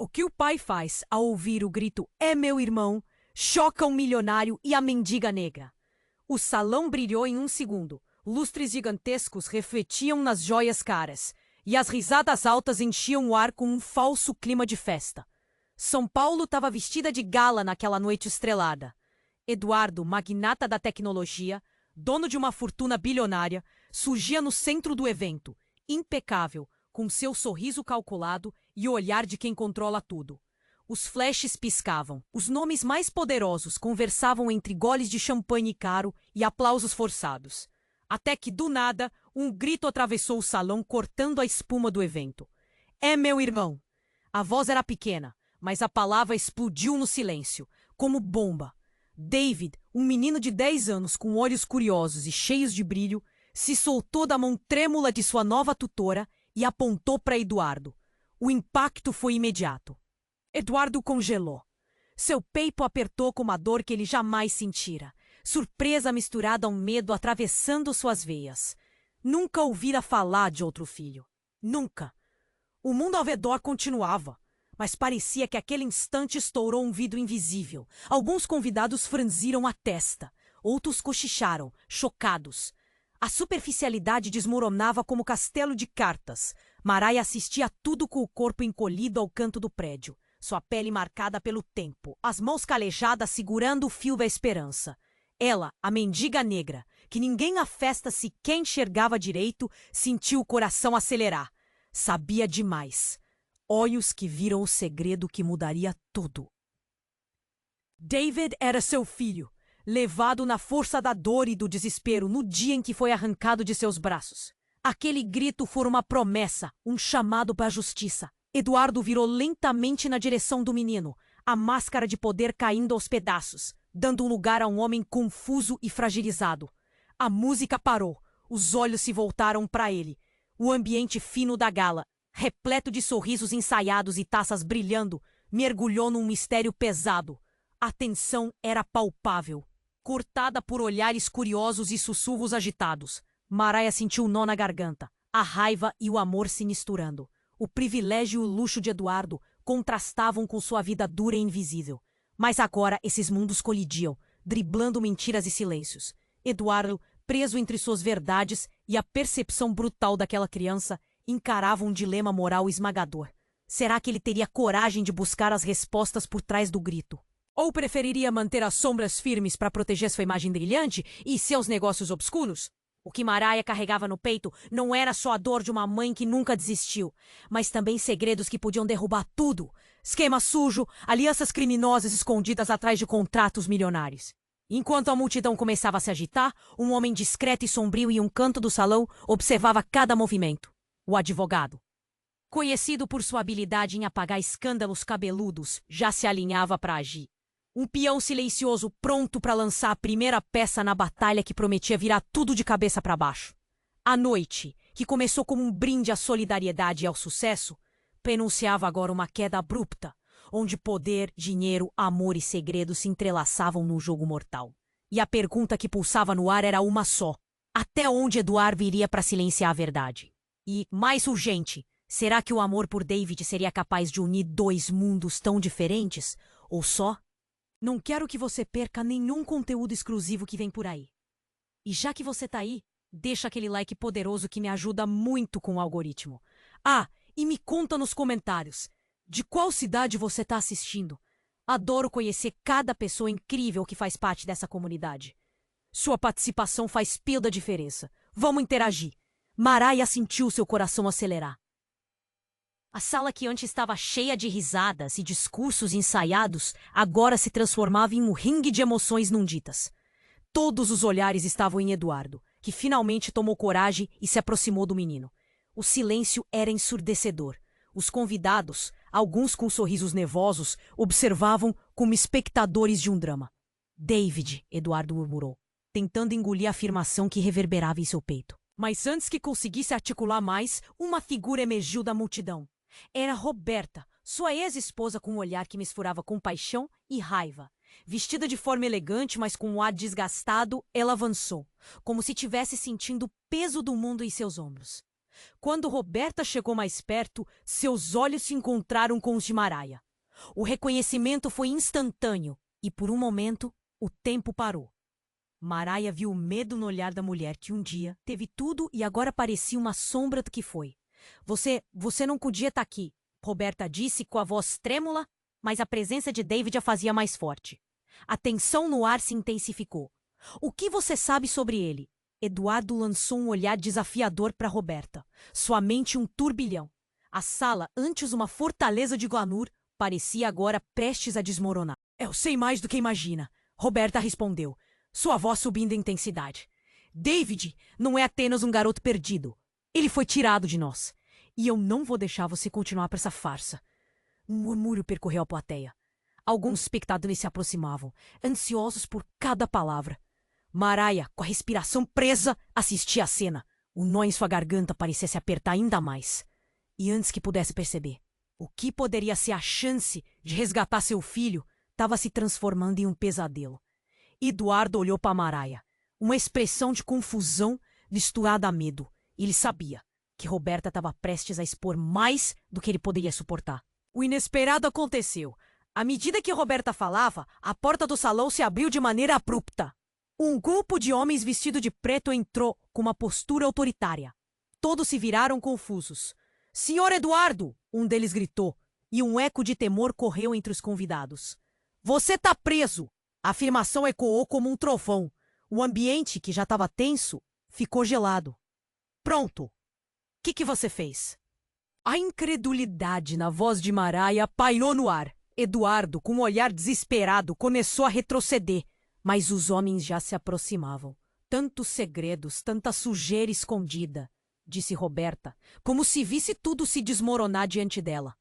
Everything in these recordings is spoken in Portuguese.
O que o pai faz ao ouvir o grito "É meu irmão", choca o milionário e a mendiga negra. O salão brilhou em um segundo. Lustres gigantescos refletiam nas joias caras, e as risadas altas enchiam o ar com um falso clima de festa. São Paulo estava vestida de gala naquela noite estrelada. Eduardo, magnata da tecnologia, dono de uma fortuna bilionária, surgia no centro do evento, impecável, com seu sorriso calculado e o olhar de quem controla tudo. Os flashes piscavam, os nomes mais poderosos conversavam entre goles de champanhe caro e aplausos forçados. Até que, do nada, um grito atravessou o salão, cortando a espuma do evento. "É meu irmão!" A voz era pequena, mas a palavra explodiu no silêncio, como bomba. David, um menino de 10 anos com olhos curiosos e cheios de brilho, se soltou da mão trêmula de sua nova tutora e apontou para Eduardo. O impacto foi imediato. Eduardo congelou. Seu peito apertou com uma dor que ele jamais sentira. Surpresa misturada ao medo atravessando suas veias. Nunca ouvira falar de outro filho. Nunca. O mundo ao redor continuava, mas parecia que aquele instante estourou um vidro invisível. Alguns convidados franziram a testa. Outros cochicharam, chocados. A superficialidade desmoronava como castelo de cartas. Maraia assistia a tudo com o corpo encolhido ao canto do prédio, sua pele marcada pelo tempo, as mãos calejadas segurando o fio da esperança. Ela, a mendiga negra, que ninguém na festa sequer enxergava direito, sentiu o coração acelerar. Sabia demais. Olhos que viram o segredo que mudaria tudo. David era seu filho, levado na força da dor e do desespero no dia em que foi arrancado de seus braços. Aquele grito foi uma promessa, um chamado para a justiça. Eduardo virou lentamente na direção do menino, a máscara de poder caindo aos pedaços, dando lugar a um homem confuso e fragilizado. A música parou, os olhos se voltaram para ele. O ambiente fino da gala, repleto de sorrisos ensaiados e taças brilhando, mergulhou num mistério pesado. A tensão era palpável, cortada por olhares curiosos e sussurros agitados. Maraia sentiu um nó na garganta, a raiva e o amor se misturando. O privilégio e o luxo de Eduardo contrastavam com sua vida dura e invisível. Mas agora esses mundos colidiam, driblando mentiras e silêncios. Eduardo, preso entre suas verdades e a percepção brutal daquela criança, encarava um dilema moral esmagador. Será que ele teria coragem de buscar as respostas por trás do grito? Ou preferiria manter as sombras firmes para proteger sua imagem brilhante e seus negócios obscuros? O que Maraia carregava no peito não era só a dor de uma mãe que nunca desistiu, mas também segredos que podiam derrubar tudo. Esquema sujo, alianças criminosas escondidas atrás de contratos milionários. Enquanto a multidão começava a se agitar, um homem discreto e sombrio em um canto do salão observava cada movimento. O advogado, conhecido por sua habilidade em apagar escândalos cabeludos, já se alinhava para agir. Um peão silencioso pronto para lançar a primeira peça na batalha que prometia virar tudo de cabeça para baixo. A noite, que começou como um brinde à solidariedade e ao sucesso, prenunciava agora uma queda abrupta, onde poder, dinheiro, amor e segredo se entrelaçavam num jogo mortal. E a pergunta que pulsava no ar era uma só: até onde Eduardo iria para silenciar a verdade? E, mais urgente, será que o amor por David seria capaz de unir dois mundos tão diferentes? Ou só? Não quero que você perca nenhum conteúdo exclusivo que vem por aí. E já que você tá aí, deixa aquele like poderoso que me ajuda muito com o algoritmo. Ah, e me conta nos comentários, de qual cidade você tá assistindo? Adoro conhecer cada pessoa incrível que faz parte dessa comunidade. Sua participação faz toda a diferença. Vamos interagir. Maraia sentiu seu coração acelerar. A sala que antes estava cheia de risadas e discursos ensaiados, agora se transformava em um ringue de emoções não ditas. Todos os olhares estavam em Eduardo, que finalmente tomou coragem e se aproximou do menino. O silêncio era ensurdecedor. Os convidados, alguns com sorrisos nervosos, observavam como espectadores de um drama. "David", Eduardo murmurou, tentando engolir a afirmação que reverberava em seu peito. Mas antes que conseguisse articular mais, uma figura emergiu da multidão. Era Roberta, sua ex-esposa, com um olhar que misturava compaixão e raiva. Vestida de forma elegante, mas com um ar desgastado, ela avançou, como se tivesse sentindo o peso do mundo em seus ombros. Quando Roberta chegou mais perto, seus olhos se encontraram com os de Maraia. O reconhecimento foi instantâneo e, por um momento, o tempo parou. Maraia viu o medo no olhar da mulher que um dia teve tudo e agora parecia uma sombra do que foi. Você não podia estar aqui, Roberta disse com a voz trêmula, mas a presença de David a fazia mais forte. A tensão no ar se intensificou. O que você sabe sobre ele? Eduardo lançou um olhar desafiador para Roberta. Sua mente um turbilhão. A sala, antes uma fortaleza de glamour, parecia agora prestes a desmoronar. Eu sei mais do que imagina, Roberta respondeu, sua voz subindo em intensidade. David não é apenas um garoto perdido. Ele foi tirado de nós. E eu não vou deixar você continuar para essa farsa. Um murmúrio percorreu a plateia. Alguns espectadores se aproximavam, ansiosos por cada palavra. Maraia, com a respiração presa, assistia à cena. O nó em sua garganta parecia se apertar ainda mais. E antes que pudesse perceber, o que poderia ser a chance de resgatar seu filho estava se transformando em um pesadelo. Eduardo olhou para Maraia, uma expressão de confusão misturada a medo. Ele sabia que Roberta estava prestes a expor mais do que ele poderia suportar. O inesperado aconteceu. À medida que Roberta falava, a porta do salão se abriu de maneira abrupta. Um grupo de homens vestido de preto entrou com uma postura autoritária. Todos se viraram confusos. Senhor Eduardo! Um deles gritou, e um eco de temor correu entre os convidados. Você tá preso! A afirmação ecoou como um trovão. O ambiente, que já estava tenso, ficou gelado. Pronto! O que você fez? A incredulidade na voz de Maraia pairou no ar. Eduardo, com um olhar desesperado, começou a retroceder. Mas os homens já se aproximavam. Tantos segredos, tanta sujeira escondida, disse Roberta, como se visse tudo se desmoronar diante dela.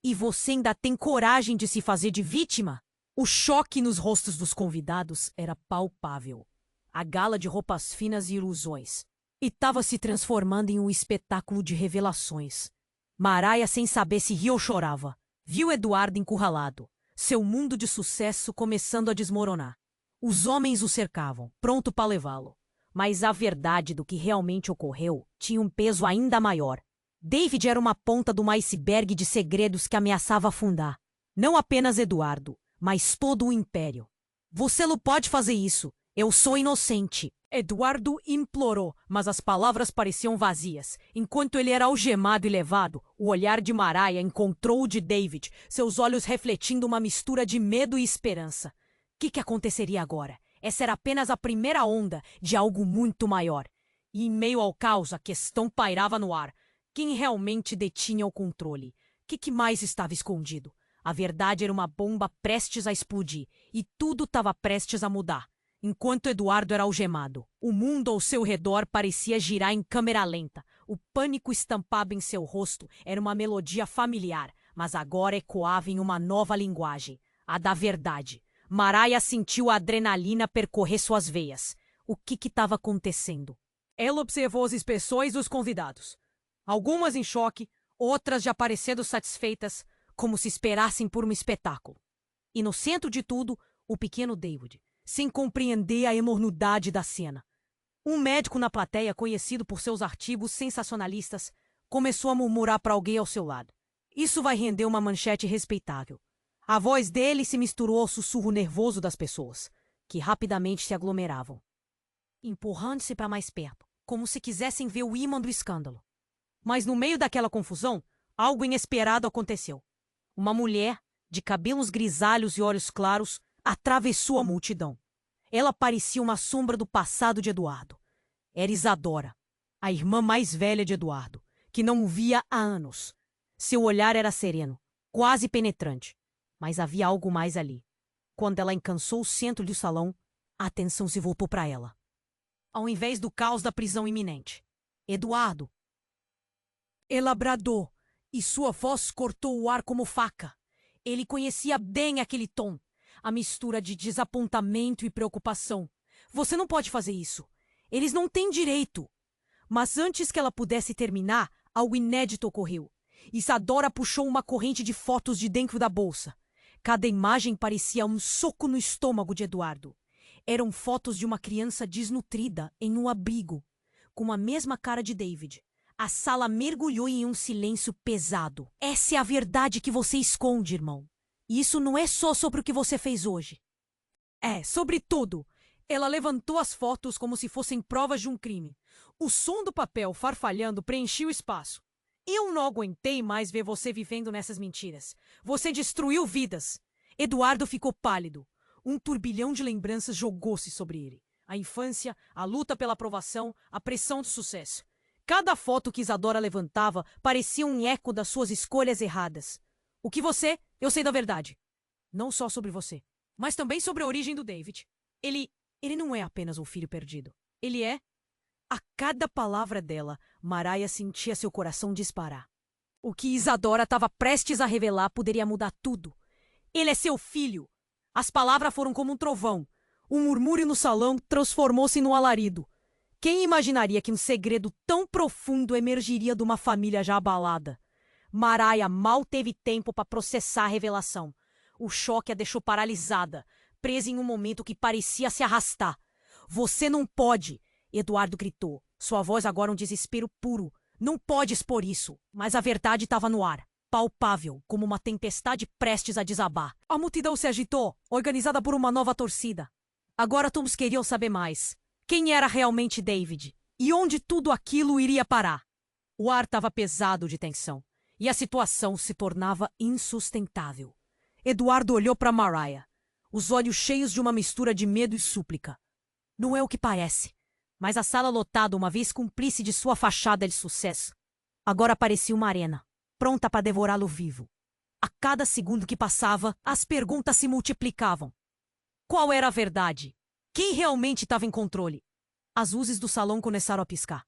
E você ainda tem coragem de se fazer de vítima? O choque nos rostos dos convidados era palpável. A gala de roupas finas e ilusões. E estava se transformando em um espetáculo de revelações. Maraia, sem saber se ria ou chorava, viu Eduardo encurralado, seu mundo de sucesso começando a desmoronar. Os homens o cercavam, pronto para levá-lo. Mas a verdade do que realmente ocorreu tinha um peso ainda maior. David era uma ponta de um iceberg de segredos que ameaçava afundar. Não apenas Eduardo, mas todo o império. Você não pode fazer isso. Eu sou inocente. Eduardo implorou, mas as palavras pareciam vazias. Enquanto ele era algemado e levado, o olhar de Maraia encontrou o de David, seus olhos refletindo uma mistura de medo e esperança. O que aconteceria agora? Essa era apenas a primeira onda de algo muito maior. E em meio ao caos, a questão pairava no ar. Quem realmente detinha o controle? O que mais estava escondido? A verdade era uma bomba prestes a explodir, e tudo estava prestes a mudar. Enquanto Eduardo era algemado, o mundo ao seu redor parecia girar em câmera lenta. O pânico estampado em seu rosto era uma melodia familiar, mas agora ecoava em uma nova linguagem, a da verdade. Maraia sentiu a adrenalina percorrer suas veias. O que estava acontecendo? Ela observou as expressões dos convidados. Algumas em choque, outras já parecendo satisfeitas, como se esperassem por um espetáculo. E no centro de tudo, o pequeno David, sem compreender a enormidade da cena. Um médico na plateia, conhecido por seus artigos sensacionalistas, começou a murmurar para alguém ao seu lado. Isso vai render uma manchete respeitável. A voz dele se misturou ao sussurro nervoso das pessoas, que rapidamente se aglomeravam, empurrando-se para mais perto, como se quisessem ver o ímã do escândalo. Mas no meio daquela confusão, algo inesperado aconteceu. Uma mulher, de cabelos grisalhos e olhos claros, atravessou a multidão. Ela parecia uma sombra do passado de Eduardo. Era Isadora, a irmã mais velha de Eduardo, que não o via há anos. Seu olhar era sereno, quase penetrante. Mas havia algo mais ali. Quando ela alcançou o centro do salão, a atenção se voltou para ela. Ao invés do caos da prisão iminente. Eduardo! Ela bradou, e sua voz cortou o ar como faca. Ele conhecia bem aquele tom, a mistura de desapontamento e preocupação. Você não pode fazer isso. Eles não têm direito. Mas antes que ela pudesse terminar, algo inédito ocorreu. Isadora puxou uma corrente de fotos de dentro da bolsa. Cada imagem parecia um soco no estômago de Eduardo. Eram fotos de uma criança desnutrida em um abrigo, com a mesma cara de David, A sala mergulhou em um silêncio pesado. Essa é a verdade que você esconde, irmão. E isso não é só sobre o que você fez hoje. É, sobre tudo. Ela levantou as fotos como se fossem provas de um crime. O som do papel farfalhando preenchia o espaço. Eu não aguentei mais ver você vivendo nessas mentiras. Você destruiu vidas. Eduardo ficou pálido. Um turbilhão de lembranças jogou-se sobre ele. A infância, a luta pela aprovação, a pressão do sucesso. Cada foto que Isadora levantava parecia um eco das suas escolhas erradas. O que você, eu sei da verdade. Não só sobre você, mas também sobre a origem do David. Ele não é apenas um filho perdido. Ele é... A cada palavra dela, Mariah sentia seu coração disparar. O que Isadora estava prestes a revelar poderia mudar tudo. Ele é seu filho. As palavras foram como um trovão. O murmúrio no salão transformou-se num alarido. Quem imaginaria que um segredo tão profundo emergiria de uma família já abalada? Mariah mal teve tempo para processar a revelação. O choque a deixou paralisada, presa em um momento que parecia se arrastar. Você não pode! Eduardo gritou. Sua voz agora um desespero puro. Não pode expor isso. Mas a verdade estava no ar. Palpável, como uma tempestade prestes a desabar. A multidão se agitou, organizada por uma nova torcida. Agora todos queriam saber mais. Quem era realmente David? E onde tudo aquilo iria parar? O ar estava pesado de tensão. E a situação se tornava insustentável. Eduardo olhou para Mariah, os olhos cheios de uma mistura de medo e súplica. Não é o que parece, mas a sala lotada uma vez cúmplice de sua fachada de sucesso. Agora parecia uma arena, pronta para devorá-lo vivo. A cada segundo que passava, as perguntas se multiplicavam. Qual era a verdade? Quem realmente estava em controle? As luzes do salão começaram a piscar,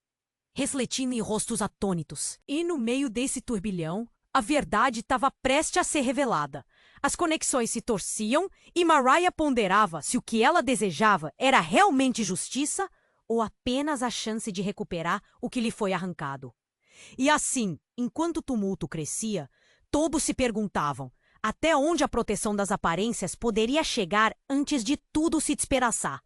refletindo em rostos atônitos. E no meio desse turbilhão, a verdade estava prestes a ser revelada. As conexões se torciam e Mariah ponderava se o que ela desejava era realmente justiça ou apenas a chance de recuperar o que lhe foi arrancado. E assim, enquanto o tumulto crescia, todos se perguntavam até onde a proteção das aparências poderia chegar antes de tudo se despedaçar.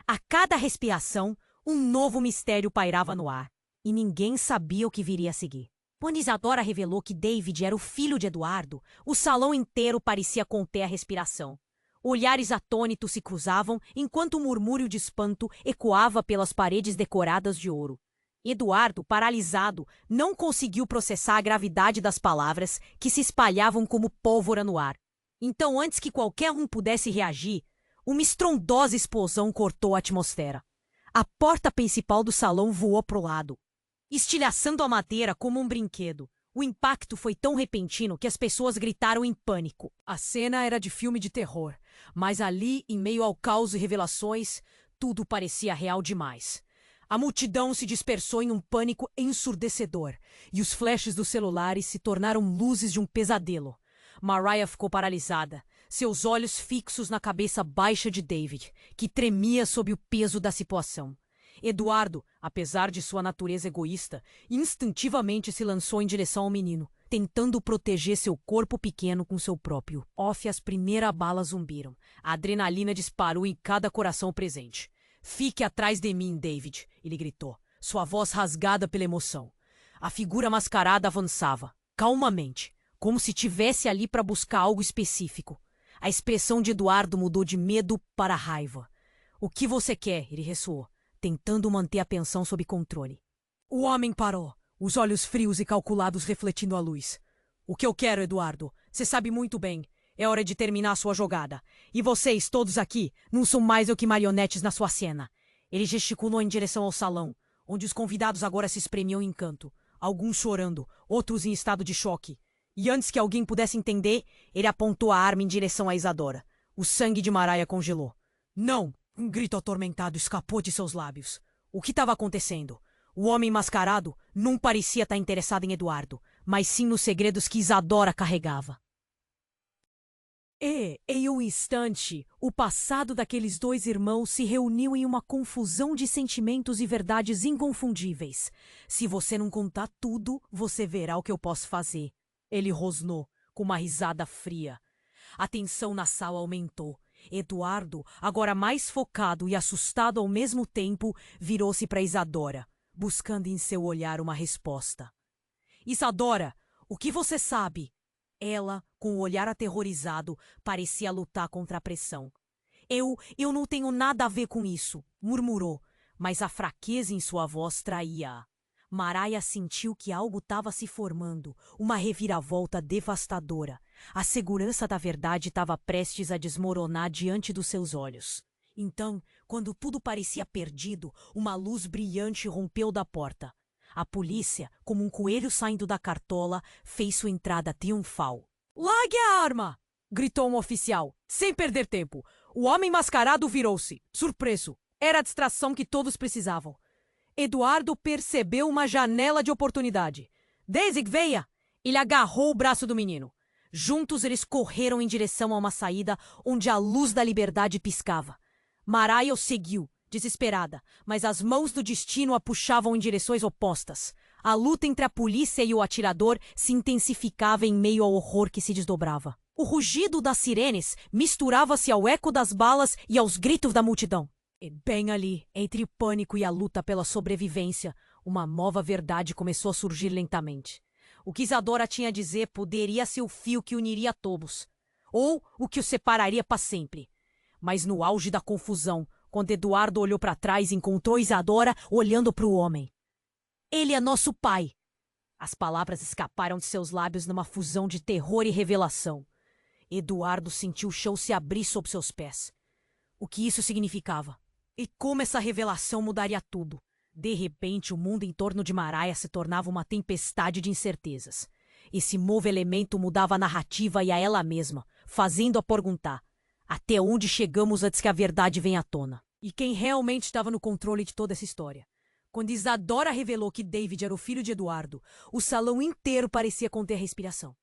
A cada respiração, um novo mistério pairava no ar, e ninguém sabia o que viria a seguir. Quando Isadora revelou que David era o filho de Eduardo, o salão inteiro parecia conter a respiração. Olhares atônitos se cruzavam, enquanto um murmúrio de espanto ecoava pelas paredes decoradas de ouro. Eduardo, paralisado, não conseguiu processar a gravidade das palavras que se espalhavam como pólvora no ar. Então, antes que qualquer um pudesse reagir, uma estrondosa explosão cortou a atmosfera. A porta principal do salão voou para o lado, estilhaçando a madeira como um brinquedo. O impacto foi tão repentino que as pessoas gritaram em pânico. A cena era de filme de terror, mas ali, em meio ao caos e revelações, tudo parecia real demais. A multidão se dispersou em um pânico ensurdecedor, e os flashes dos celulares se tornaram luzes de um pesadelo. Mariah ficou paralisada, seus olhos fixos na cabeça baixa de David, que tremia sob o peso da situação. Eduardo, apesar de sua natureza egoísta, instintivamente se lançou em direção ao menino, tentando proteger seu corpo pequeno com seu próprio. As primeiras balas zumbiram. A adrenalina disparou em cada coração presente. Fique atrás de mim, David, ele gritou, sua voz rasgada pela emoção. A figura mascarada avançava, calmamente, como se estivesse ali para buscar algo específico. A expressão de Eduardo mudou de medo para raiva. O que você quer? Ele ressoou, tentando manter a tensão sob controle. O homem parou, os olhos frios e calculados refletindo a luz. O que eu quero, Eduardo? Você sabe muito bem. É hora de terminar sua jogada. E vocês, todos aqui, não são mais do que marionetes na sua cena. Ele gesticulou em direção ao salão, onde os convidados agora se espremiam em canto, alguns chorando, outros em estado de choque. E antes que alguém pudesse entender, ele apontou a arma em direção a Isadora. O sangue de Mariah congelou. Não! Um grito atormentado escapou de seus lábios. O que estava acontecendo? O homem mascarado não parecia estar interessado em Eduardo, mas sim nos segredos que Isadora carregava. E, em um instante, o passado daqueles dois irmãos se reuniu em uma confusão de sentimentos e verdades inconfundíveis. Se você não contar tudo, você verá o que eu posso fazer. Ele rosnou, com uma risada fria. A tensão na sala aumentou. Eduardo, agora mais focado e assustado ao mesmo tempo, virou-se para Isadora. buscando em seu olhar uma resposta. Isadora, o que você sabe? Ela, com o olhar aterrorizado, parecia lutar contra a pressão. Eu não tenho nada a ver com isso, murmurou, mas a fraqueza em sua voz traía-a. Maraia sentiu que algo estava se formando, uma reviravolta devastadora. A segurança da verdade estava prestes a desmoronar diante dos seus olhos. Então, quando tudo parecia perdido, uma luz brilhante rompeu da porta. A polícia, como um coelho saindo da cartola, fez sua entrada triunfal. "Largue a arma!" gritou um oficial, sem perder tempo. O homem mascarado virou-se, surpreso. Era a distração que todos precisavam. Eduardo percebeu uma janela de oportunidade. "Daisy, veia!" Ele agarrou o braço do menino. Juntos eles correram em direção a uma saída onde a luz da liberdade piscava. Maraia o seguiu, desesperada, mas as mãos do destino a puxavam em direções opostas. A luta entre a polícia e o atirador se intensificava em meio ao horror que se desdobrava. O rugido das sirenes misturava-se ao eco das balas e aos gritos da multidão. E bem ali, entre o pânico e a luta pela sobrevivência, uma nova verdade começou a surgir lentamente. O que Isadora tinha a dizer poderia ser o fio que uniria todos, ou o que os separaria para sempre. Mas no auge da confusão, quando Eduardo olhou para trás, encontrou Isadora olhando para o homem. "Ele é nosso pai!" As palavras escaparam de seus lábios numa fusão de terror e revelação. Eduardo sentiu o chão se abrir sob seus pés. O que isso significava? E como essa revelação mudaria tudo? De repente, o mundo em torno de Maraia se tornava uma tempestade de incertezas. Esse novo elemento mudava a narrativa e a ela mesma, fazendo-a perguntar: até onde chegamos antes que a verdade venha à tona? E quem realmente estava no controle de toda essa história? Quando Isadora revelou que David era o filho de Eduardo, o salão inteiro parecia conter a respiração.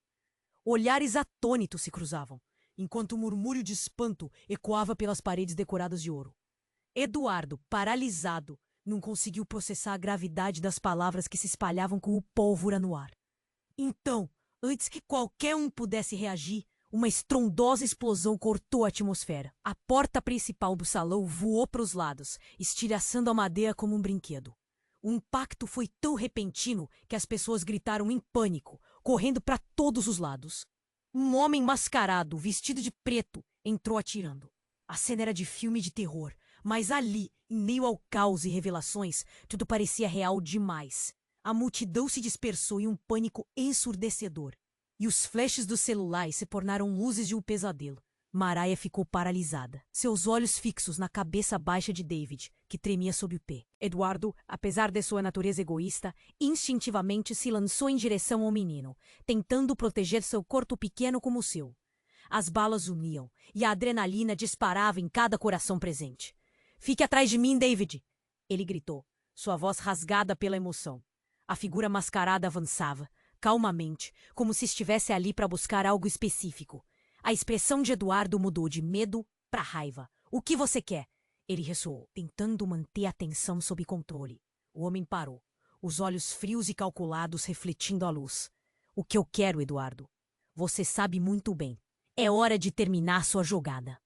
Olhares atônitos se cruzavam, enquanto um murmúrio de espanto ecoava pelas paredes decoradas de ouro. Eduardo, paralisado, não conseguiu processar a gravidade das palavras que se espalhavam como pólvora no ar. Então, antes que qualquer um pudesse reagir, uma estrondosa explosão cortou a atmosfera. A porta principal do salão voou para os lados, estilhaçando a madeira como um brinquedo. O impacto foi tão repentino que as pessoas gritaram em pânico, correndo para todos os lados. Um homem mascarado, vestido de preto, entrou atirando. A cena era de filme de terror, mas ali, em meio ao caos e revelações, tudo parecia real demais. A multidão se dispersou em um pânico ensurdecedor, e os flashes dos celulares se tornaram luzes de um pesadelo. Maraia ficou paralisada, seus olhos fixos na cabeça baixa de David, que tremia sob o pé. Eduardo, apesar de sua natureza egoísta, instintivamente se lançou em direção ao menino, tentando proteger seu corpo pequeno como o seu. As balas uniam, e a adrenalina disparava em cada coração presente. "Fique atrás de mim, David!" ele gritou, sua voz rasgada pela emoção. A figura mascarada avançava, calmamente, como se estivesse ali para buscar algo específico. A expressão de Eduardo mudou de medo para raiva. "O que você quer?" ele ressoou, tentando manter a tensão sob controle. O homem parou, os olhos frios e calculados refletindo a luz. "O que eu quero, Eduardo? Você sabe muito bem. É hora de terminar sua jogada.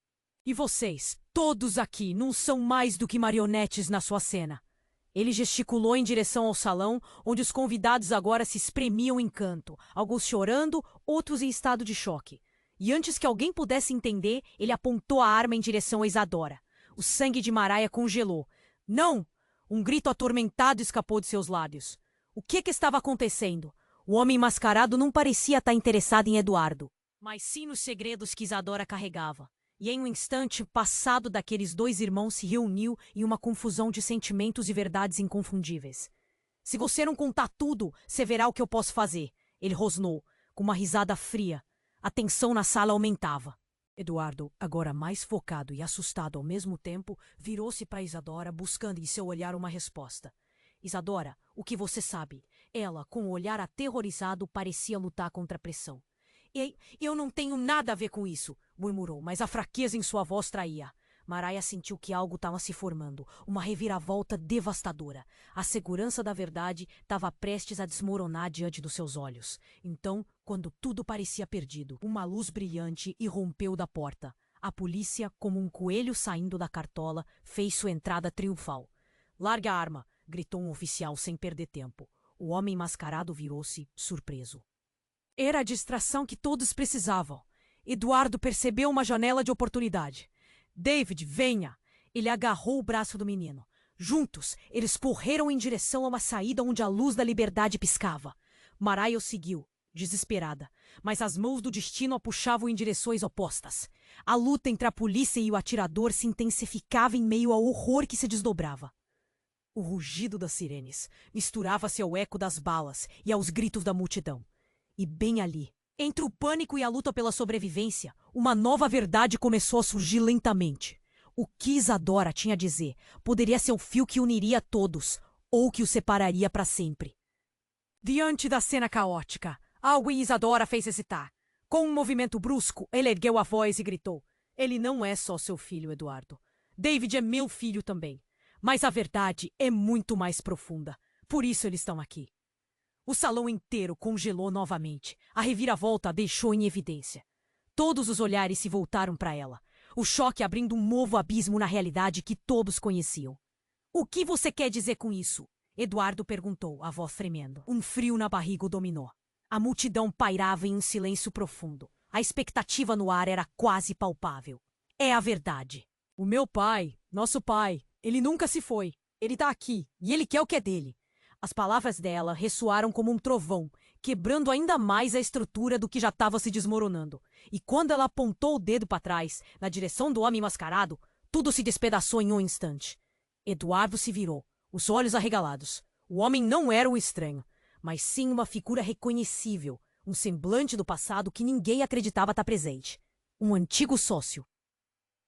E vocês, todos aqui, não são mais do que marionetes na sua cena." Ele gesticulou em direção ao salão, onde os convidados agora se espremiam em canto, alguns chorando, outros em estado de choque. E antes que alguém pudesse entender, ele apontou a arma em direção a Isadora. O sangue de Maraia congelou. "Não!" Um grito atormentado escapou de seus lábios. O que estava acontecendo? O homem mascarado não parecia estar interessado em Eduardo, mas sim nos segredos que Isadora carregava. E em um instante, o passado daqueles dois irmãos se reuniu em uma confusão de sentimentos e verdades inconfundíveis. "Se você não contar tudo, você verá o que eu posso fazer", ele rosnou, com uma risada fria. A tensão na sala aumentava. Eduardo, agora mais focado e assustado ao mesmo tempo, virou-se para Isadora, buscando em seu olhar uma resposta. "Isadora, o que você sabe?" Ela, com o olhar aterrorizado, parecia lutar contra a pressão. Eu não tenho nada a ver com isso", murmurou, mas a fraqueza em sua voz traía. Maraia sentiu que algo estava se formando, uma reviravolta devastadora. A segurança da verdade estava prestes a desmoronar diante dos seus olhos. Então, quando tudo parecia perdido, uma luz brilhante irrompeu da porta. A polícia, como um coelho saindo da cartola, fez sua entrada triunfal. "Largue a arma! gritou um oficial sem perder tempo. O homem mascarado virou-se, surpreso. Era a distração que todos precisavam. Eduardo percebeu uma janela de oportunidade. David, venha! Ele agarrou o braço do menino. Juntos, eles correram em direção a uma saída onde a luz da liberdade piscava. Mariah o seguiu, desesperada, mas as mãos do destino a puxavam em direções opostas. A luta entre a polícia e o atirador se intensificava em meio ao horror que se desdobrava. O rugido das sirenes misturava-se ao eco das balas e aos gritos da multidão. E bem ali, entre o pânico e a luta pela sobrevivência, uma nova verdade começou a surgir lentamente. O que Isadora tinha a dizer poderia ser o fio que uniria todos, ou que os separaria para sempre. Diante da cena caótica, algo em Isadora fez hesitar. Com um movimento brusco, ele ergueu a voz e gritou: Ele não é só seu filho, Eduardo. David é meu filho também. Mas a verdade é muito mais profunda. Por isso eles estão aqui. O salão inteiro congelou novamente. A reviravolta a deixou em evidência. Todos os olhares se voltaram para ela. O choque abrindo um novo abismo na realidade que todos conheciam. O que você quer dizer com isso? Eduardo perguntou, a voz tremendo. Um frio na barriga o dominou. A multidão pairava em um silêncio profundo. A expectativa no ar era quase palpável. É a verdade. O meu pai, nosso pai, ele nunca se foi. Ele tá aqui, e ele quer o que é dele. As palavras dela ressoaram como um trovão, quebrando ainda mais a estrutura do que já estava se desmoronando. E quando ela apontou o dedo para trás, na direção do homem mascarado, tudo se despedaçou em um instante. Eduardo se virou, os olhos arregalados. O homem não era um estranho, mas sim uma figura reconhecível, um semblante do passado que ninguém acreditava estar presente. Um antigo sócio,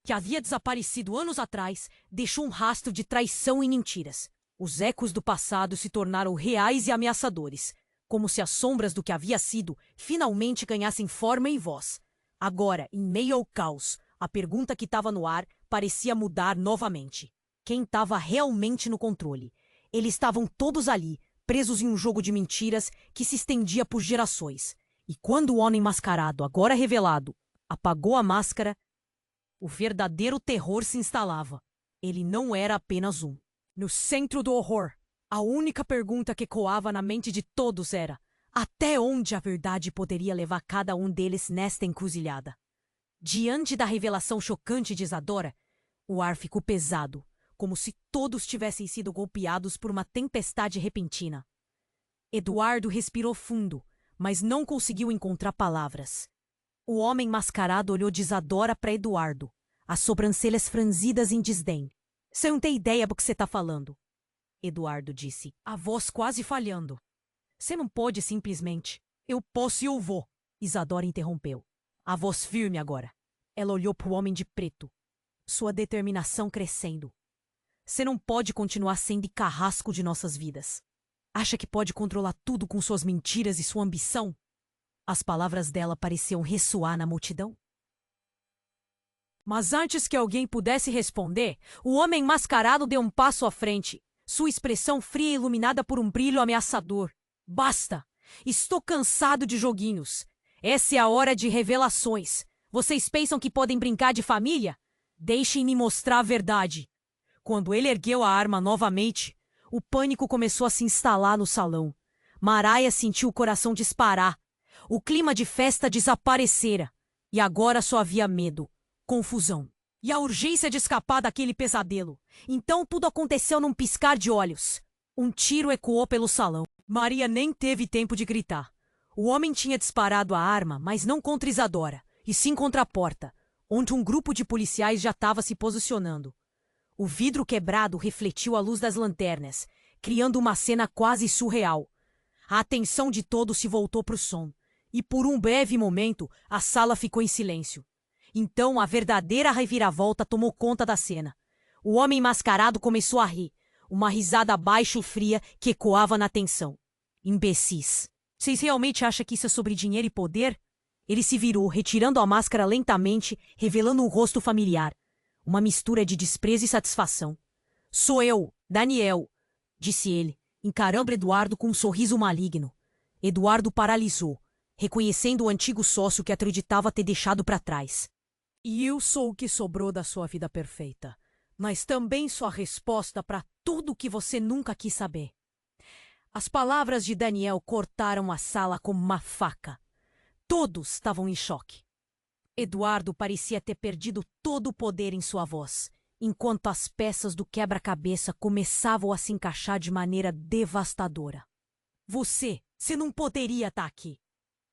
que havia desaparecido anos atrás, deixou um rastro de traição e mentiras. Os ecos do passado se tornaram reais e ameaçadores, como se as sombras do que havia sido finalmente ganhassem forma e voz. Agora, em meio ao caos, a pergunta que estava no ar parecia mudar novamente. Quem estava realmente no controle? Eles estavam todos ali, presos em um jogo de mentiras que se estendia por gerações. E quando o homem mascarado, agora revelado, apagou a máscara, o verdadeiro terror se instalava. Ele não era apenas um. No centro do horror, a única pergunta que ecoava na mente de todos era: até onde a verdade poderia levar cada um deles nesta encruzilhada? Diante da revelação chocante de Isadora, o ar ficou pesado, como se todos tivessem sido golpeados por uma tempestade repentina. Eduardo respirou fundo, mas não conseguiu encontrar palavras. O homem mascarado olhou de Isadora para Eduardo, as sobrancelhas franzidas em desdém. Você não tem ideia do que você está falando, Eduardo disse, a voz quase falhando. Você não pode simplesmente. Eu posso e eu vou, Isadora interrompeu. A voz firme agora. Ela olhou para o homem de preto, sua determinação crescendo. Você não pode continuar sendo carrasco de nossas vidas. Acha que pode controlar tudo com suas mentiras e sua ambição? As palavras dela pareciam ressoar na multidão. Mas antes que alguém pudesse responder, o homem mascarado deu um passo à frente, sua expressão fria e iluminada por um brilho ameaçador. Basta! Estou cansado de joguinhos. Essa é a hora de revelações. Vocês pensam que podem brincar de família? Deixem-me mostrar a verdade. Quando ele ergueu a arma novamente, o pânico começou a se instalar no salão. Mariah sentiu o coração disparar. O clima de festa desaparecera. E agora só havia medo, confusão e a urgência de escapar daquele pesadelo. Então tudo aconteceu num piscar de olhos. Um tiro ecoou pelo salão. Maria nem teve tempo de gritar. O homem tinha disparado a arma, mas não contra Isadora, e sim contra a porta, onde um grupo de policiais já estava se posicionando. O vidro quebrado refletiu a luz das lanternas, criando uma cena quase surreal. A atenção de todos se voltou para o som, e por um breve momento a sala ficou em silêncio. Então a verdadeira reviravolta tomou conta da cena. O homem mascarado começou a rir, uma risada baixa e fria que ecoava na tensão. Imbecis. Vocês realmente acham que isso é sobre dinheiro e poder? Ele se virou, retirando a máscara lentamente, revelando um rosto familiar. Uma mistura de desprezo e satisfação. Sou eu, Daniel, disse ele, encarando Eduardo com um sorriso maligno. Eduardo paralisou, reconhecendo o antigo sócio que acreditava ter deixado para trás. E eu sou o que sobrou da sua vida perfeita, mas também sou a resposta para tudo o que você nunca quis saber. As palavras de Daniel cortaram a sala como uma faca. Todos estavam em choque. Eduardo parecia ter perdido todo o poder em sua voz, enquanto as peças do quebra-cabeça começavam a se encaixar de maneira devastadora. Você não poderia estar aqui.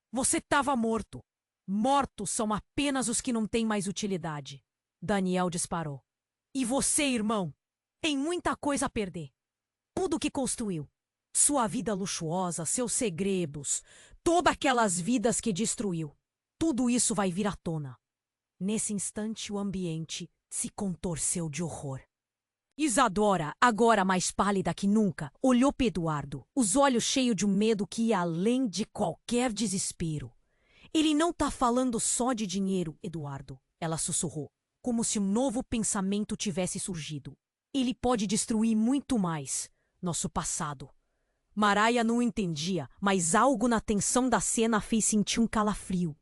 Você estava morto. Mortos são apenas os que não têm mais utilidade. Daniel disparou. E você, irmão, tem muita coisa a perder. Tudo o que construiu. Sua vida luxuosa, seus segredos, todas aquelas vidas que destruiu. Tudo isso vai vir à tona. Nesse instante, o ambiente se contorceu de horror. Isadora, agora mais pálida que nunca, olhou para Eduardo, os olhos cheios de um medo que ia além de qualquer desespero. Ele não tá falando só de dinheiro, Eduardo, ela sussurrou, como se um novo pensamento tivesse surgido. Ele pode destruir muito mais, nosso passado. Maraia não entendia, mas algo na tensão da cena fez sentir um calafrio.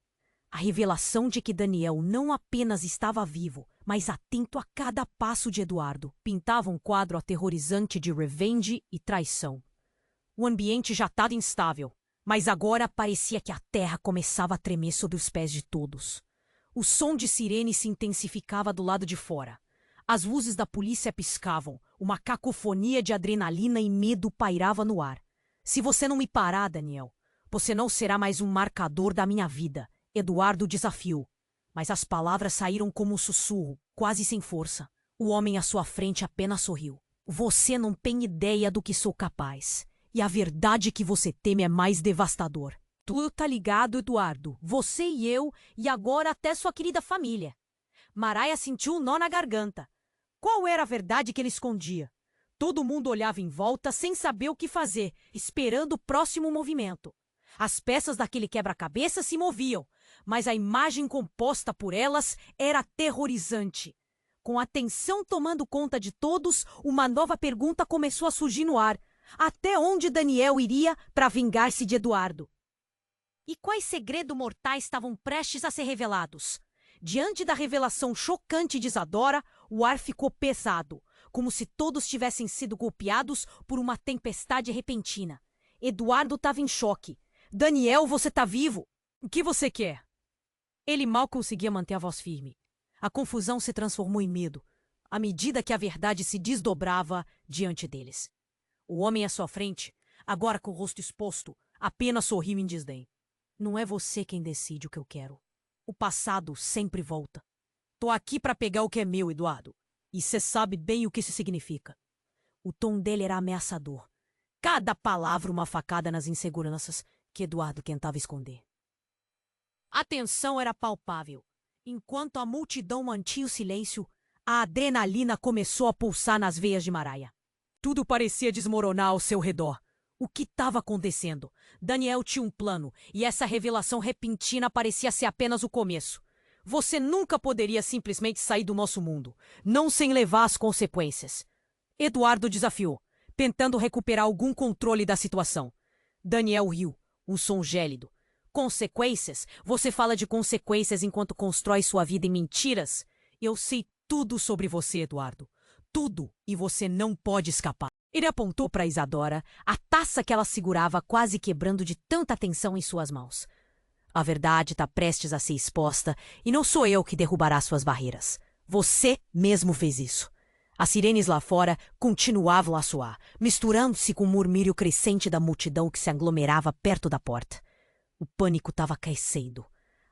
A revelação de que Daniel não apenas estava vivo, mas atento a cada passo de Eduardo, pintava um quadro aterrorizante de revenge e traição. O ambiente já estava instável, mas agora parecia que a terra começava a tremer sob os pés de todos. O som de sirene se intensificava do lado de fora. As luzes da polícia piscavam, uma cacofonia de adrenalina e medo pairava no ar. Se você não me parar, Daniel, você não será mais um marcador da minha vida. Eduardo desafiou, mas as palavras saíram como um sussurro, quase sem força. O homem à sua frente apenas sorriu. Você não tem ideia do que sou capaz. E a verdade que você teme é mais devastador. Tu tá ligado, Eduardo? Você e eu, e agora até sua querida família. Maraia sentiu um nó na garganta. Qual era a verdade que ele escondia? Todo mundo olhava em volta sem saber o que fazer, esperando o próximo movimento. As peças daquele quebra-cabeça se moviam, mas a imagem composta por elas era aterrorizante. Com a tensão tomando conta de todos, uma nova pergunta começou a surgir no ar. Até onde Daniel iria para vingar-se de Eduardo? E quais segredos mortais estavam prestes a ser revelados? Diante da revelação chocante de Isadora, o ar ficou pesado, como se todos tivessem sido golpeados por uma tempestade repentina. Eduardo estava em choque. Daniel, você tá vivo? O que você quer? Ele mal conseguia manter a voz firme. A confusão se transformou em medo, à medida que a verdade se desdobrava diante deles. O homem à sua frente, agora com o rosto exposto, apenas sorriu em desdém. Não é você quem decide o que eu quero. O passado sempre volta. Tô aqui para pegar o que é meu, Eduardo. E você sabe bem o que isso significa. O tom dele era ameaçador. Cada palavra uma facada nas inseguranças que Eduardo tentava esconder. A tensão era palpável. Enquanto a multidão mantinha o silêncio, a adrenalina começou a pulsar nas veias de Maraia. Tudo parecia desmoronar ao seu redor. O que estava acontecendo? Daniel tinha um plano, e essa revelação repentina parecia ser apenas o começo. Você nunca poderia simplesmente sair do nosso mundo, não sem levar as consequências. Eduardo desafiou, tentando recuperar algum controle da situação. Daniel riu, um som gélido. Consequências? Você fala de consequências enquanto constrói sua vida em mentiras? Eu sei tudo sobre você, Eduardo. Tudo, e você não pode escapar. Ele apontou para Isadora, a taça que ela segurava quase quebrando de tanta tensão em suas mãos. A verdade está prestes a ser exposta, e não sou eu que derrubará suas barreiras. Você mesmo fez isso. As sirenes lá fora continuavam a soar, misturando-se com o murmúrio crescente da multidão que se aglomerava perto da porta. O pânico estava crescendo.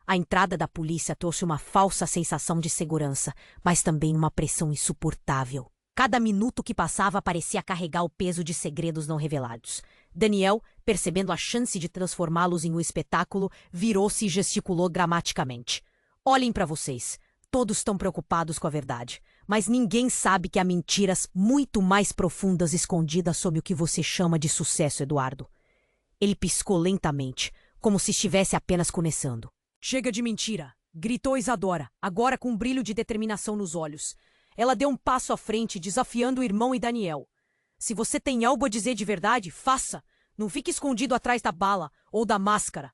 A entrada da polícia trouxe uma falsa sensação de segurança, mas também uma pressão insuportável. Cada minuto que passava parecia carregar o peso de segredos não revelados. Daniel, percebendo a chance de transformá-los em um espetáculo, virou-se e gesticulou gramaticamente. Olhem para vocês. Todos estão preocupados com a verdade. Mas ninguém sabe que há mentiras muito mais profundas escondidas sob o que você chama de sucesso, Eduardo. Ele piscou lentamente, como se estivesse apenas começando. Chega de mentira! Gritou Isadora, agora com um brilho de determinação nos olhos. Ela deu um passo à frente, desafiando o irmão e Daniel. Se você tem algo a dizer de verdade, faça. Não fique escondido atrás da bala ou da máscara.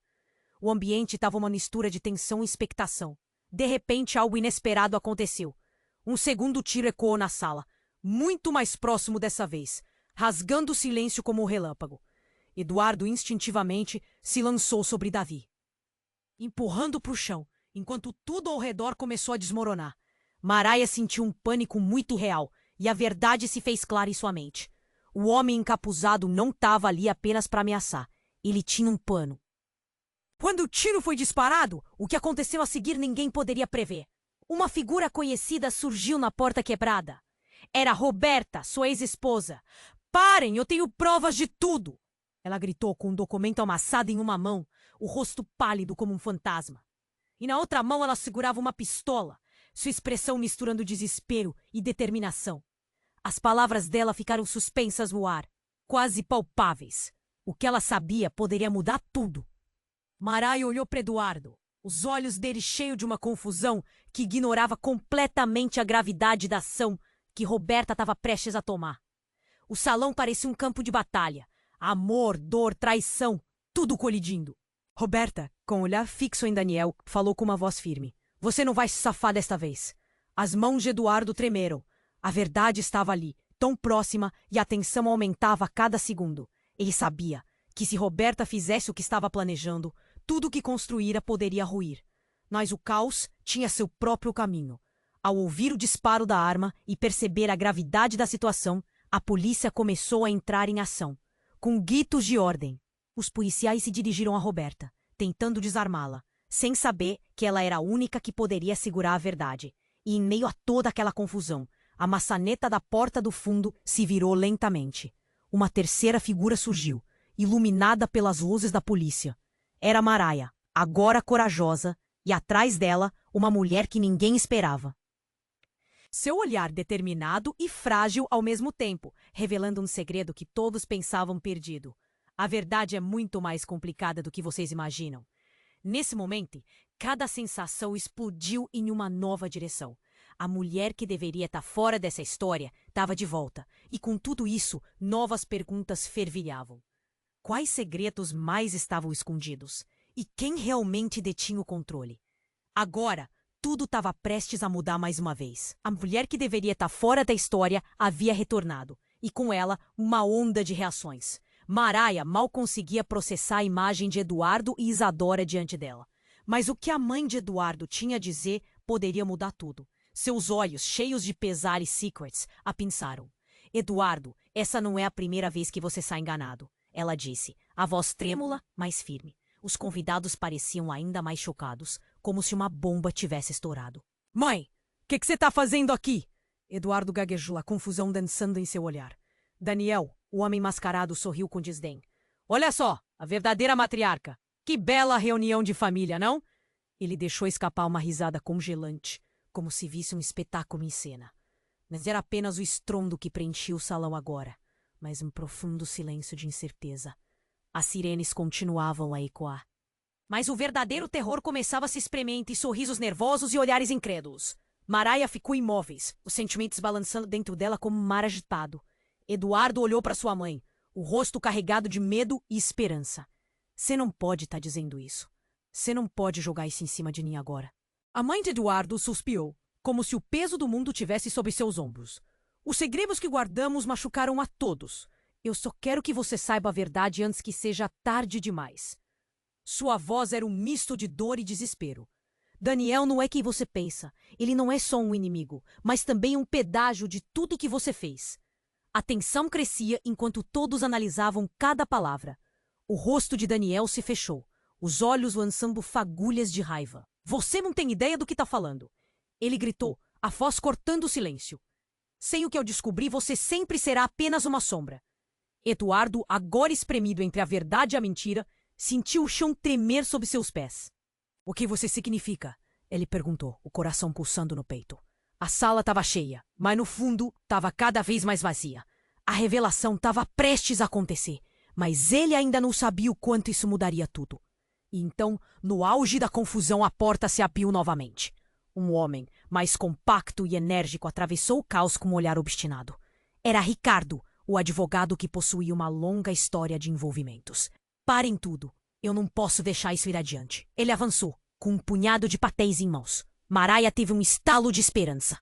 O ambiente estava uma mistura de tensão e expectação. De repente, algo inesperado aconteceu. Um segundo tiro ecoou na sala. muito mais próximo dessa vez, rasgando o silêncio como um relâmpago. Eduardo instintivamente se lançou sobre Davi, empurrando para o chão, enquanto tudo ao redor começou a desmoronar. Maraia sentiu um pânico muito real, e a verdade se fez clara em sua mente. O homem encapuzado não estava ali apenas para ameaçar. Ele tinha um plano. Quando o tiro foi disparado, o que aconteceu a seguir ninguém poderia prever. Uma figura conhecida surgiu na porta quebrada. Era Roberta, sua ex-esposa. Parem, eu tenho provas de tudo! Ela gritou com um documento amassado em uma mão, o rosto pálido como um fantasma. E na outra mão ela segurava uma pistola, sua expressão misturando desespero e determinação. As palavras dela ficaram suspensas no ar, quase palpáveis. O que ela sabia poderia mudar tudo. Maraia olhou para Eduardo, os olhos dele cheios de uma confusão que ignorava completamente a gravidade da ação que Roberta estava prestes a tomar. O salão parecia um campo de batalha. Amor, dor, traição, tudo colidindo. Roberta, com o olhar fixo em Daniel, falou com uma voz firme. Você não vai se safar desta vez. As mãos de Eduardo tremeram. A verdade estava ali, tão próxima, e a tensão aumentava a cada segundo. Ele sabia que se Roberta fizesse o que estava planejando, tudo o que construíra poderia ruir. Mas o caos tinha seu próprio caminho. Ao ouvir o disparo da arma e perceber a gravidade da situação, a polícia começou a entrar em ação. Com gritos de ordem, os policiais se dirigiram a Roberta, tentando desarmá-la, sem saber que ela era a única que poderia segurar a verdade. E em meio a toda aquela confusão, a maçaneta da porta do fundo se virou lentamente. Uma terceira figura surgiu, iluminada pelas luzes da polícia. Era Maraia, agora corajosa, e atrás dela, uma mulher que ninguém esperava. Seu olhar determinado e frágil ao mesmo tempo, revelando um segredo que todos pensavam perdido. A verdade é muito mais complicada do que vocês imaginam. Nesse momento, cada sensação explodiu em uma nova direção. A mulher que deveria estar fora dessa história estava de volta, e com tudo isso, novas perguntas fervilhavam. Quais segredos mais estavam escondidos? E quem realmente detinha o controle? Agora, tudo estava prestes a mudar mais uma vez. A mulher que deveria estar fora da história havia retornado, e com ela, uma onda de reações. Maraia mal conseguia processar a imagem de Eduardo e Isadora diante dela. Mas o que a mãe de Eduardo tinha a dizer poderia mudar tudo. Seus olhos, cheios de pesar e secrets, a pinçaram. Eduardo, essa não é a primeira vez que você sai enganado, ela disse, a voz trêmula, mas firme. Os convidados pareciam ainda mais chocados, como se uma bomba tivesse estourado. Mãe, o que você está fazendo aqui? Eduardo gaguejou, a confusão dançando em seu olhar. Daniel, o homem mascarado, sorriu com desdém. Olha só, a verdadeira matriarca. Que bela reunião de família, não? Ele deixou escapar uma risada congelante, como se visse um espetáculo em cena. Mas era apenas o estrondo que preenchia o salão agora, mas um profundo silêncio de incerteza. As sirenes continuavam a ecoar. Mas o verdadeiro terror começava a se espremer entre sorrisos nervosos e olhares incrédulos. Maraia ficou imóveis, os sentimentos balançando dentro dela como um mar agitado. Eduardo olhou para sua mãe, o rosto carregado de medo e esperança. Você não pode estar dizendo isso. Você não pode jogar isso em cima de mim agora. A mãe de Eduardo suspirou, como se o peso do mundo tivesse sobre seus ombros. Os segredos que guardamos machucaram a todos. Eu só quero que você saiba a verdade antes que seja tarde demais. Sua voz era um misto de dor e desespero. Daniel não é quem você pensa. Ele não é só um inimigo, mas também um pedágio de tudo que você fez. A tensão crescia enquanto todos analisavam cada palavra. O rosto de Daniel se fechou, os olhos lançando fagulhas de raiva. Você não tem ideia do que está falando. Ele gritou, a voz cortando o silêncio. Sem o que eu descobri, você sempre será apenas uma sombra. Eduardo, agora espremido entre a verdade e a mentira, sentiu o chão tremer sob seus pés. O que você significa? Ele perguntou, o coração pulsando no peito. A sala estava cheia, mas no fundo estava cada vez mais vazia. A revelação estava prestes a acontecer, mas ele ainda não sabia o quanto isso mudaria tudo. E então, no auge da confusão, a porta se abriu novamente. Um homem, mais compacto e enérgico, atravessou o caos com um olhar obstinado. Era Ricardo, o advogado que possuía uma longa história de envolvimentos. Parem tudo. Eu não posso deixar isso ir adiante. Ele avançou, com um punhado de papéis em mãos. Maraia teve um estalo de esperança.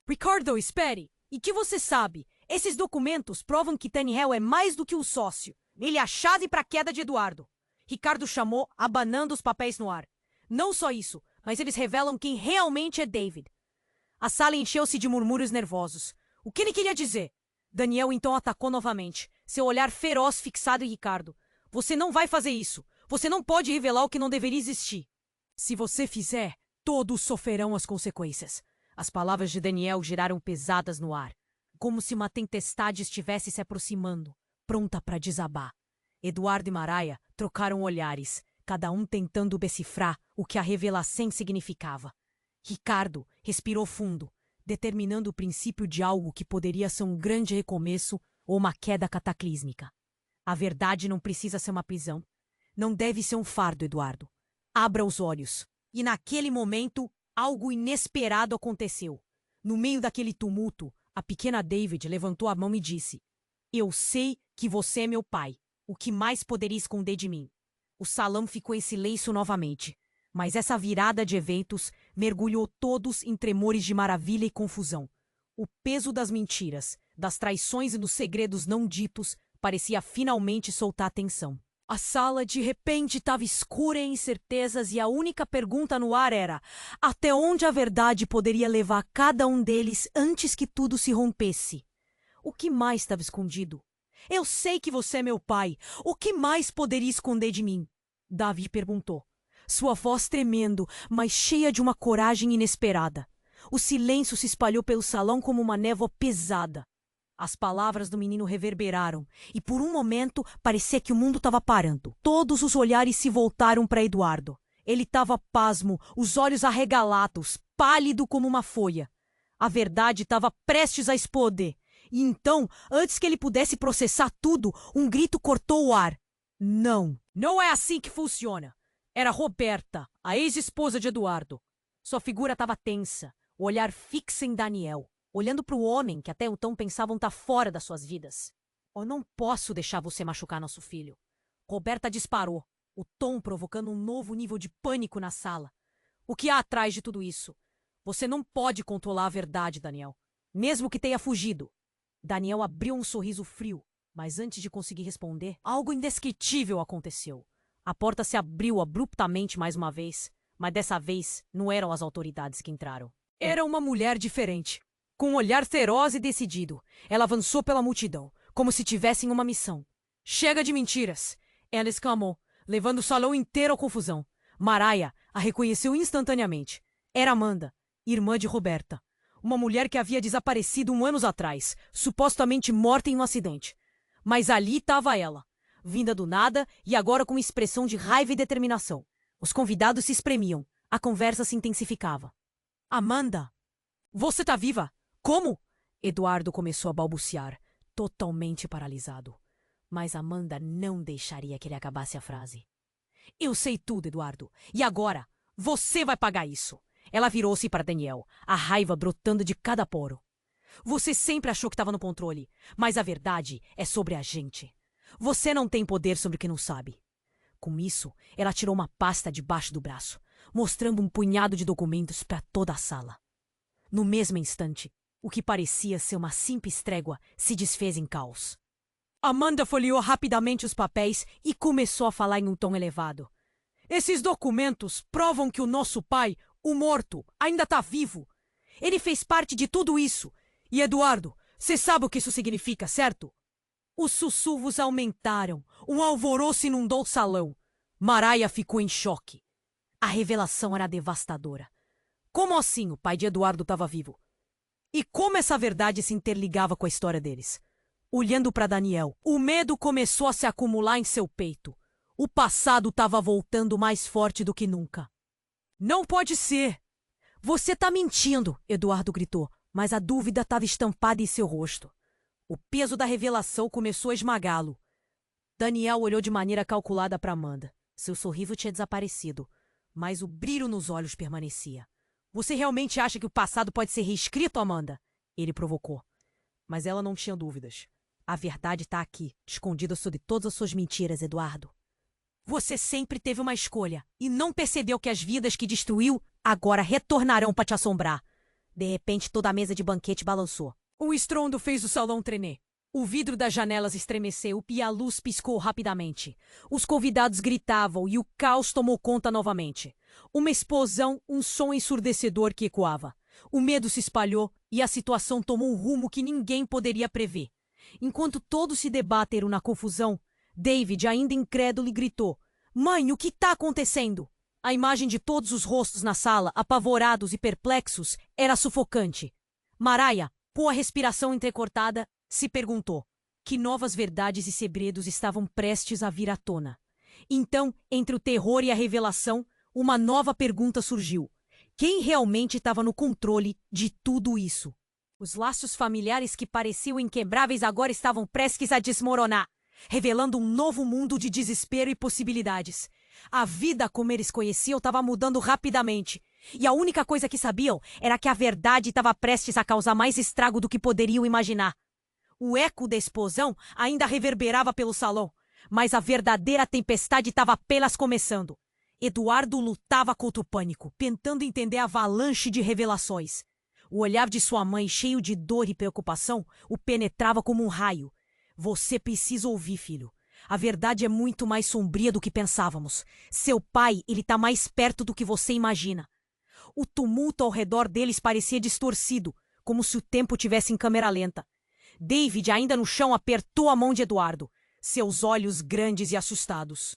Ricardo, espere! E que você sabe, esses documentos provam que Daniel é mais do que um sócio. Ele é a chave para a queda de Eduardo. Ricardo chamou, abanando os papéis no ar. Não só isso, mas eles revelam quem realmente é David. A sala encheu-se de murmúrios nervosos. O que ele queria dizer? Daniel então atacou novamente, seu olhar feroz fixado em Ricardo. Você não vai fazer isso. Você não pode revelar o que não deveria existir. Se você fizer, todos sofrerão as consequências. As palavras de Daniel giraram pesadas no ar, como se uma tempestade estivesse se aproximando, pronta para desabar. Eduardo e Maraia trocaram olhares, cada um tentando decifrar o que a revelação significava. Ricardo respirou fundo, determinando o princípio de algo que poderia ser um grande recomeço ou uma queda cataclísmica. A verdade não precisa ser uma prisão. Não deve ser um fardo, Eduardo. Abra os olhos. E naquele momento, algo inesperado aconteceu. No meio daquele tumulto, a pequena David levantou a mão e disse: Eu sei que você é meu pai. O que mais poderia esconder de mim? O salão ficou em silêncio novamente. Mas essa virada de eventos mergulhou todos em tremores de maravilha e confusão. O peso das mentiras, das traições e dos segredos não ditos parecia finalmente soltar a tensão. A sala de repente estava escura em incertezas e a única pergunta no ar era: até onde a verdade poderia levar cada um deles antes que tudo se rompesse? O que mais estava escondido? Eu sei que você é meu pai. O que mais poderia esconder de mim? Davi perguntou, sua voz tremendo, mas cheia de uma coragem inesperada. O silêncio se espalhou pelo salão como uma névoa pesada. As palavras do menino reverberaram, e por um momento parecia que o mundo estava parando. Todos os olhares se voltaram para Eduardo. Ele estava pasmo, os olhos arregalados, pálido como uma folha. A verdade estava prestes a explodir. E então, antes que ele pudesse processar tudo, um grito cortou o ar. Não, não é assim que funciona. Era Roberta, a ex-esposa de Eduardo. Sua figura estava tensa, o olhar fixo em Daniel, olhando para o homem que até então pensavam estar fora das suas vidas. Eu não posso deixar você machucar nosso filho. Roberta disparou, o tom provocando um novo nível de pânico na sala. O que há atrás de tudo isso? Você não pode controlar a verdade, Daniel, mesmo que tenha fugido. Daniel abriu um sorriso frio, mas antes de conseguir responder, algo indescritível aconteceu. A porta se abriu abruptamente mais uma vez, mas dessa vez não eram as autoridades que entraram. Era uma mulher diferente. Com um olhar feroz e decidido, ela avançou pela multidão, como se tivessem uma missão. Chega de mentiras! Ela exclamou, levando o salão inteiro à confusão. Maraia a reconheceu instantaneamente. Era Amanda, irmã de Roberta. Uma mulher que havia desaparecido anos atrás, supostamente morta em um acidente. Mas ali estava ela, vinda do nada e agora com expressão de raiva e determinação. Os convidados se espremiam. A conversa se intensificava. Amanda! Você tá viva? Como? Eduardo começou a balbuciar, totalmente paralisado. Mas Amanda não deixaria que ele acabasse a frase. Eu sei tudo, Eduardo. E agora? Você vai pagar isso. Ela virou-se para Daniel, a raiva brotando de cada poro. Você sempre achou que estava no controle, mas a verdade é sobre a gente. Você não tem poder sobre o que não sabe. Com isso, ela tirou uma pasta debaixo do braço, mostrando um punhado de documentos para toda a sala. No mesmo instante, o que parecia ser uma simples trégua se desfez em caos. Amanda folheou rapidamente os papéis e começou a falar em um tom elevado. Esses documentos provam que o nosso pai, o morto, ainda está vivo. Ele fez parte de tudo isso. E, Eduardo, você sabe o que isso significa, certo? Os sussurros aumentaram. Um alvoroço inundou o salão. Maraia ficou em choque. A revelação era devastadora. Como assim o pai de Eduardo estava vivo? E como essa verdade se interligava com a história deles? Olhando para Daniel, o medo começou a se acumular em seu peito. O passado estava voltando mais forte do que nunca. Não pode ser! Você está mentindo, Eduardo gritou, mas a dúvida estava estampada em seu rosto. O peso da revelação começou a esmagá-lo. Daniel olhou de maneira calculada para Amanda. Seu sorriso tinha desaparecido, mas o brilho nos olhos permanecia. Você realmente acha que o passado pode ser reescrito, Amanda? Ele provocou. Mas ela não tinha dúvidas. A verdade está aqui, escondida sob todas as suas mentiras, Eduardo. Você sempre teve uma escolha e não percebeu que as vidas que destruiu agora retornarão para te assombrar. De repente, toda a mesa de banquete balançou. O estrondo fez o salão tremer. O vidro das janelas estremeceu e a luz piscou rapidamente. Os convidados gritavam e o caos tomou conta novamente. Uma explosão, um som ensurdecedor que ecoava. O medo se espalhou e a situação tomou um rumo que ninguém poderia prever. Enquanto todos se debateram na confusão, David, ainda incrédulo, gritou: "Mãe, o que está acontecendo?" A imagem de todos os rostos na sala, apavorados e perplexos, era sufocante. Mariah, com a respiração entrecortada, se perguntou que novas verdades e segredos estavam prestes a vir à tona. Então, entre o terror e a revelação, uma nova pergunta surgiu. Quem realmente estava no controle de tudo isso? Os laços familiares que pareciam inquebráveis agora estavam prestes a desmoronar, revelando um novo mundo de desespero e possibilidades. A vida como eles conheciam estava mudando rapidamente. E a única coisa que sabiam era que a verdade estava prestes a causar mais estrago do que poderiam imaginar. O eco da explosão ainda reverberava pelo salão, mas a verdadeira tempestade estava apenas começando. Eduardo lutava contra o pânico, tentando entender a avalanche de revelações. O olhar de sua mãe, cheio de dor e preocupação, o penetrava como um raio. Você precisa ouvir, filho. A verdade é muito mais sombria do que pensávamos. Seu pai, ele está mais perto do que você imagina. O tumulto ao redor deles parecia distorcido, como se o tempo tivesse em câmera lenta. David, ainda no chão, apertou a mão de Eduardo, seus olhos grandes e assustados.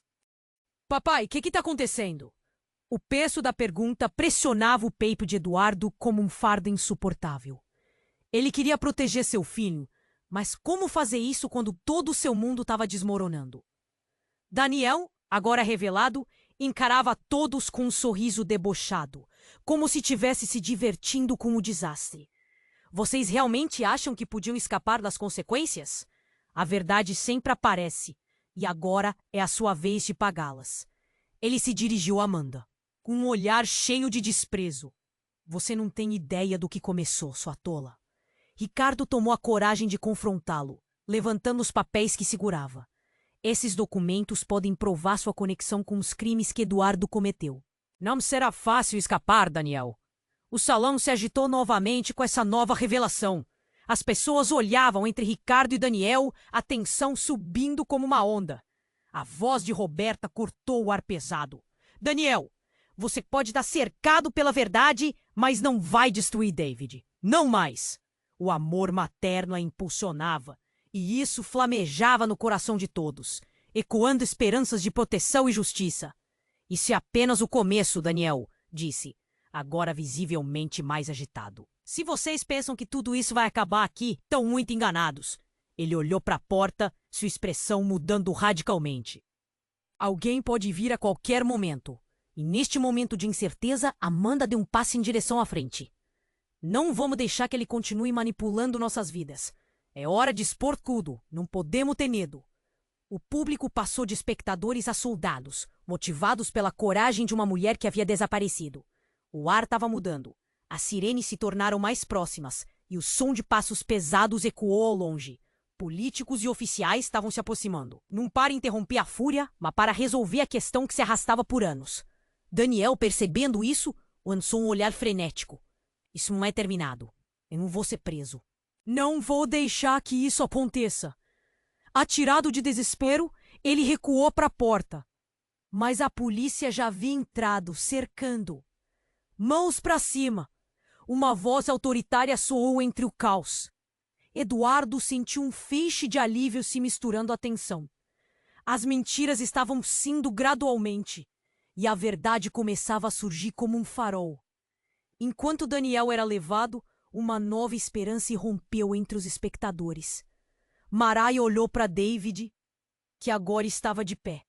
Papai, o que está acontecendo? O peso da pergunta pressionava o peito de Eduardo como um fardo insuportável. Ele queria proteger seu filho, mas como fazer isso quando todo o seu mundo estava desmoronando? Daniel, agora revelado, encarava todos com um sorriso debochado, como se estivesse se divertindo com o desastre. Vocês realmente acham que podiam escapar das consequências? A verdade sempre aparece, e agora é a sua vez de pagá-las. Ele se dirigiu a Amanda, com um olhar cheio de desprezo. Você não tem ideia do que começou, sua tola. Ricardo tomou a coragem de confrontá-lo, levantando os papéis que segurava. Esses documentos podem provar sua conexão com os crimes que Eduardo cometeu. Não será fácil escapar, Daniel. O salão se agitou novamente com essa nova revelação. As pessoas olhavam entre Ricardo e Daniel, a tensão subindo como uma onda. A voz de Roberta cortou o ar pesado. Daniel, você pode estar cercado pela verdade, mas não vai destruir David. Não mais. O amor materno a impulsionava, e isso flamejava no coração de todos, ecoando esperanças de proteção e justiça. Isso é apenas o começo, Daniel, disse, agora visivelmente mais agitado. Se vocês pensam que tudo isso vai acabar aqui, estão muito enganados. Ele olhou para a porta, sua expressão mudando radicalmente. Alguém pode vir a qualquer momento. E neste momento de incerteza, Amanda deu um passo em direção à frente. Não vamos deixar que ele continue manipulando nossas vidas. É hora de expor tudo. Não podemos ter medo. O público passou de espectadores a soldados, motivados pela coragem de uma mulher que havia desaparecido. O ar estava mudando. As sirenes se tornaram mais próximas e o som de passos pesados ecoou ao longe. Políticos e oficiais estavam se aproximando. Não para interromper a fúria, mas para resolver a questão que se arrastava por anos. Daniel, percebendo isso, lançou um olhar frenético. Isso não é terminado. Eu não vou ser preso. Não vou deixar que isso aconteça. Atirado de desespero, ele recuou para a porta. Mas a polícia já havia entrado, cercando. Mãos para cima. Uma voz autoritária soou entre o caos. Eduardo sentiu um feixe de alívio se misturando à tensão. As mentiras estavam saindo gradualmente, e a verdade começava a surgir como um farol. Enquanto Daniel era levado, uma nova esperança irrompeu entre os espectadores. Mariah olhou para David, que agora estava de pé,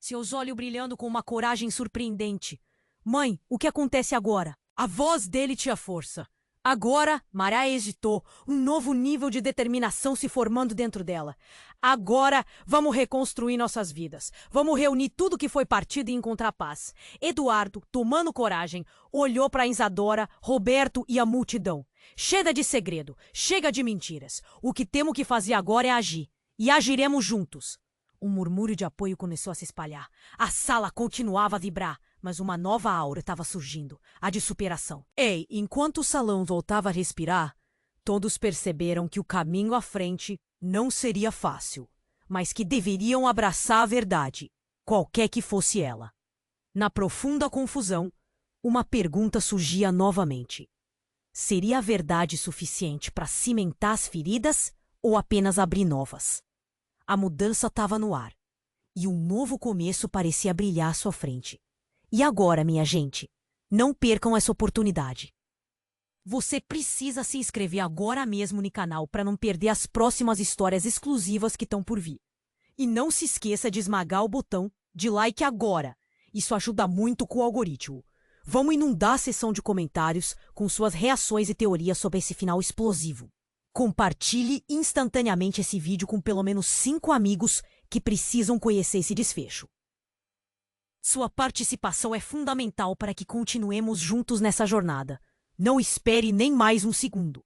seus olhos brilhando com uma coragem surpreendente. Mãe, o que acontece agora? A voz dele tinha força. Agora, Mariah hesitou, um novo nível de determinação se formando dentro dela. Agora, vamos reconstruir nossas vidas. Vamos reunir tudo que foi partido e encontrar paz. Eduardo, tomando coragem, olhou para Isadora, Roberto e a multidão. Chega de segredo, chega de mentiras. O que temos que fazer agora é agir. E agiremos juntos. Um murmúrio de apoio começou a se espalhar. A sala continuava a vibrar, mas uma nova aura estava surgindo, a de superação. Enquanto o salão voltava a respirar, Todos perceberam que o caminho à frente não seria fácil, mas que deveriam abraçar a verdade, qualquer que fosse ela. Na profunda confusão, uma pergunta surgia novamente. Seria a verdade suficiente para cimentar as feridas ou apenas abrir novas? A mudança estava no ar, e um novo começo parecia brilhar à sua frente. E agora, minha gente, não percam essa oportunidade. Você precisa se inscrever agora mesmo no canal para não perder as próximas histórias exclusivas que estão por vir. E não se esqueça de esmagar o botão de like agora. Isso ajuda muito com o algoritmo. Vamos inundar a seção de comentários com suas reações e teorias sobre esse final explosivo. Compartilhe instantaneamente esse vídeo com pelo menos 5 amigos que precisam conhecer esse desfecho. Sua participação é fundamental para que continuemos juntos nessa jornada. Não espere nem mais um segundo.